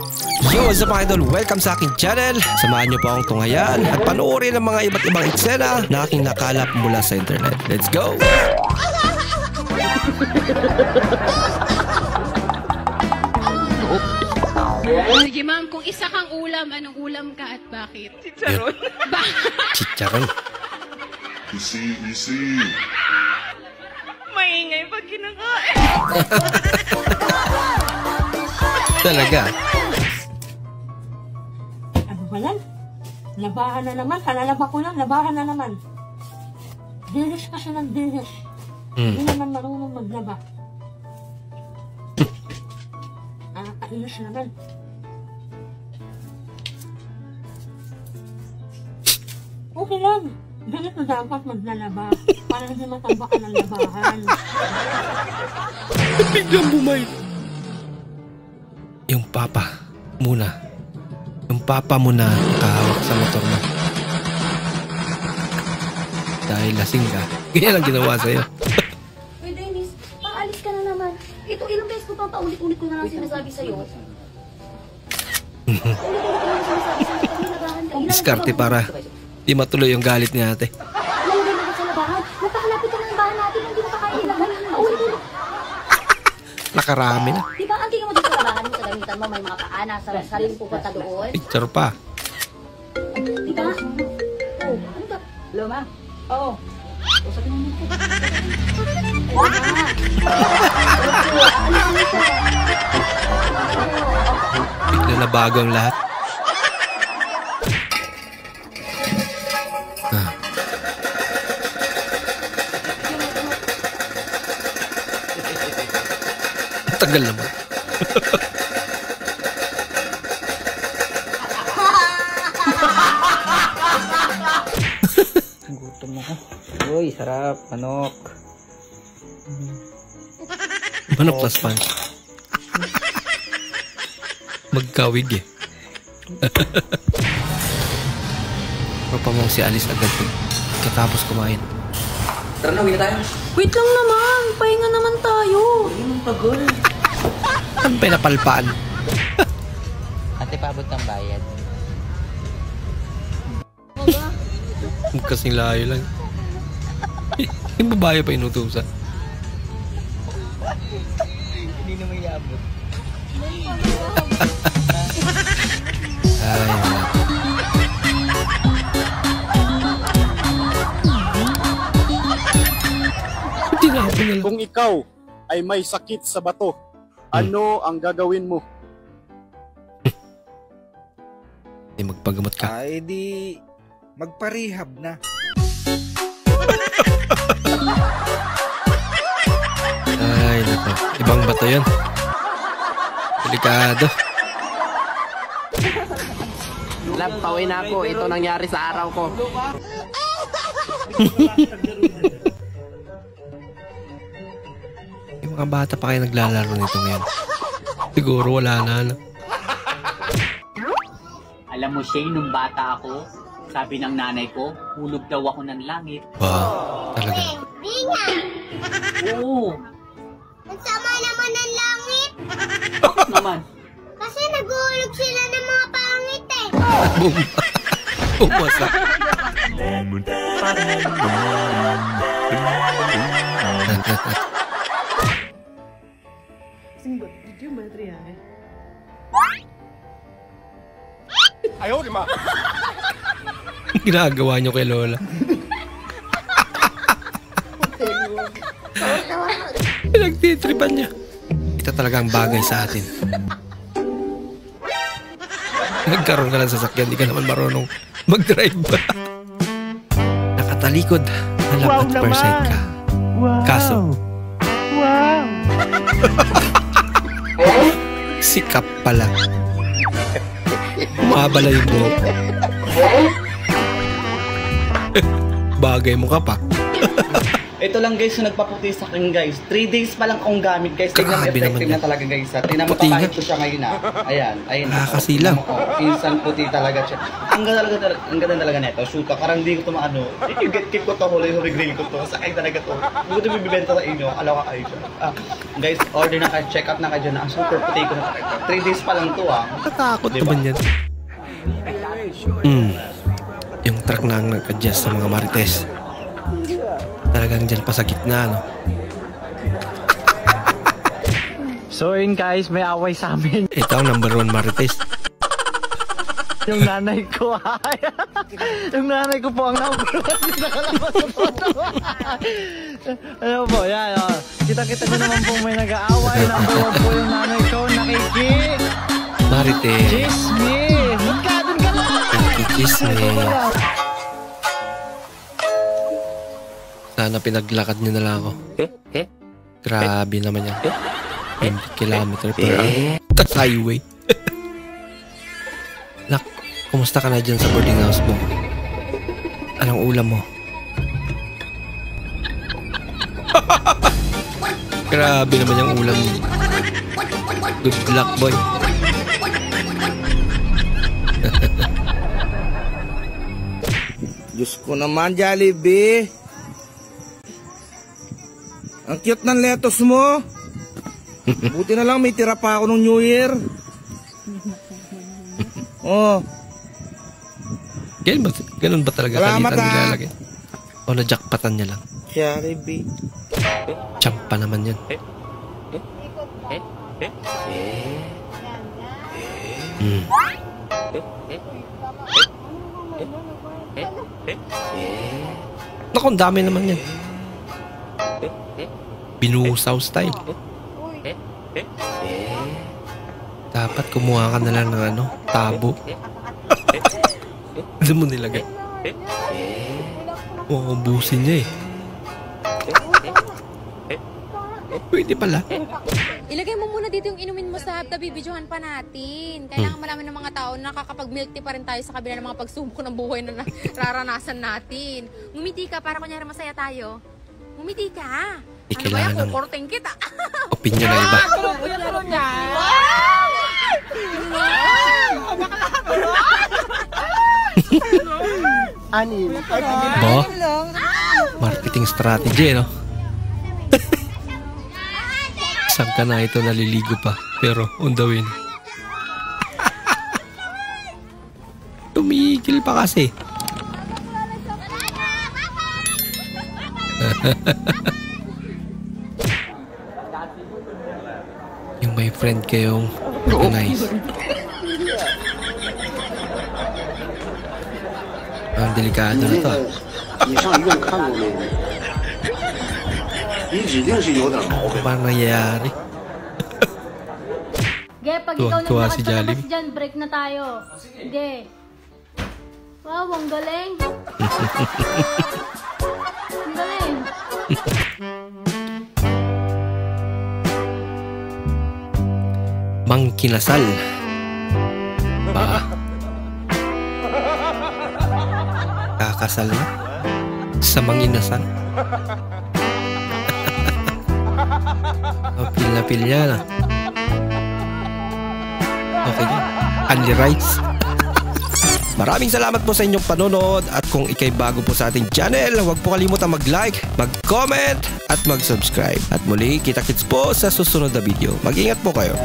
Yo, what's up mga idol? Welcome sa aking channel. Samahan niyo po akong tunghayan at panoorin ang mga iba't ibang eksena na aking nakalap mula sa internet. Let's go! Sige ma'am, kung isa kang ulam, anong ulam ka at bakit? Chicharon. Chicharon. Easy. Maingay pag kinakain. Talaga. Ano ba yan? Labahan na naman. Kalalaba ko lang. Labahan na naman. Dilis kasi ng dilis. Hindi naman marunong maglaba. Nakakainis naman. Okay lang. Ganito dapat maglalaba. Para hindi matambakan ng labahan. Biglang bumay. Yung papa muna. Yung papa muna nakahawak sa motor mo. Dahil lasing ka. Ganyan ang ginawa sa'yo. Uy, Dennis, paalis ka na naman. Ito, ilang beses ko pa paulit-ulit ko na lang sinasabi sa'yo. Ulit-ulit ko na lang sinasabi sa'yo. Labahan ka. Diskarte para di matuloy yung galit ni ate. Lalagay na ka sa labahan. Napakalapit ka na ng bahan natin. Hindi na pa kaya ilagay. Paulit-ulit. Nakarami na. Di ba, ang tingin mo dito sa labahan mo, sa gamitan mo, may mga paana, sarili pupunta doon. Picture pa. Di ba? Oh, ano ba? Hello, ma'am. Oo. Usapin mo ko. Bigla na bago ang lahat. Tagal naman. Gutom na ka. Uy, sarap. Manok. Manok plus punch. Magkawig eh. Pero pa mong si Alice agad katapos kumain. Tara na, uwi na tayo. Wait lang naman. Pahinga naman tayo. Ang tagal. Ang pinapalpaan. Ate, paabot ng bayad. Kasing layo lang. Yung babae pa inutusan. Hindi na may abot. Ay, wala. Tinapon na lang. Kung ikaw ay may sakit sa bato, ano ang gagawin mo? Hindi magpagamot ka. Ay, di magpa-rehab na. Ay, naku. Ibang bato yun. Delikado. Lab, pauwi na ako. Ito nangyari sa araw ko. Yung mga bata pa kayo naglalaro nito ngayon. Siguro wala na. No? Alam mo, Shane, nung bata ako, sabi ng nanay ko, hulog daw ako ng langit. Wow, talaga. Hindi nga. Oo. Ang sama naman ng langit. Bakit naman? Kasi nag-uulog sila ng mga pangit eh. Bumasa. Ayaw, di ma. Ginagawa nyo kay Lola. Pinagtitripan niya. Ito talagang bagay sa atin. Nagkaroon ka ng sasakyan, di ka naman marunong mag-drive ba? Nakatalikod, halap at percent ka. Kaso, sikap pala. Umabala yung buhok. Bagay mo ka pa. Ito lang guys yung nagpaputi sa akin guys. 3 days pa lang akong gamit guys. Tignan mo Grabe effective naman na talaga guys. Tignan mo Puti nga. papahit ko siya ngayon ha. Ayan, ayun. Nakakasilaw. Instant puti talaga siya. Ang ganda talaga nito. Shoot ka. Parang hindi ko ito maano. Keep ko to, huli grill ko to. Sakay talaga to. Hindi ko ito bibibenta sa inyo. Alaw ka kayo dyan. Guys, order na kayo. Check up na kayo dyan. Ang super puti ko na talaga. 3 days pa lang to Natakot Diba? naman yan. Yung truck na ang nag-adjust sa mga marites. Talagang dyan pa sa gitna, no? So yun guys, may away sa amin. Ito ang number 1 marites. Yung nanay ko yung nanay ko po ang number 1. Nakalabas sa photo. Ano po, yan. Kita-kita nyo naman po may nag-aaway. Number 1 po yung nanay ko. Nakikik. Marites. Chismis. Ba't ka dun ka lang? Chismis. Sana pinaglakad niyo na lang ako. Grabe naman yan. 20 kilometer per hour. That's highway. Nak, kumusta ka na dyan sa boarding house mo? Anong ulam mo? Grabe naman yung ulam niya. Good luck, boy. Diyos ko naman, Jollibee. Ang cute ng lettuce mo. Buti na lang may tira pa ako nung New Year. Oh. Ganun ba talaga Salamat, kalitan nilalagay? O na-jackpatan niya lang? Jollibee. Champa naman yan. Naku, ang dami naman yan. Binusaw style. Dapat kumuha ka na lang ng tabo. Ano mo nilagay? Ubusin niya eh. Pwede pala. Ilagay mo muna dito yung inumin mo sa bibidyohan pa natin. Kailangan malaman ng mga tao na nakakapag-milk tea pa rin tayo sa kabila ng mga pagsubok ng buhay na nararanasan natin. Ngumiti ka para kunyari masaya tayo. Ngumiti ka. Di kailangan ng kukurting kita. opinion na iba. Bo, marketing strategy, no? Saan ka na ito naliligo pa, pero on the way. Tumigil pa kasi. Yung may friend kayong organize. Ang delikado na to. Parang nangyayari. Ge, pag ikaw Tuwa si naglakad Jollibee. palabas dyan, break na tayo. Ge. Wow, ang galing. Ang galing. Mangkinasal. Ba? Kakasal na? Sa manginasal? Apil na pil yan ah. Okay yan. Only rights. Maraming salamat po sa inyong panonood at kung ikay bago po sa ating channel, huwag po kalimutang mag-like, mag-comment at mag-subscribe. At muli, kita-kits po sa susunod na video. Mag-ingat po kayo.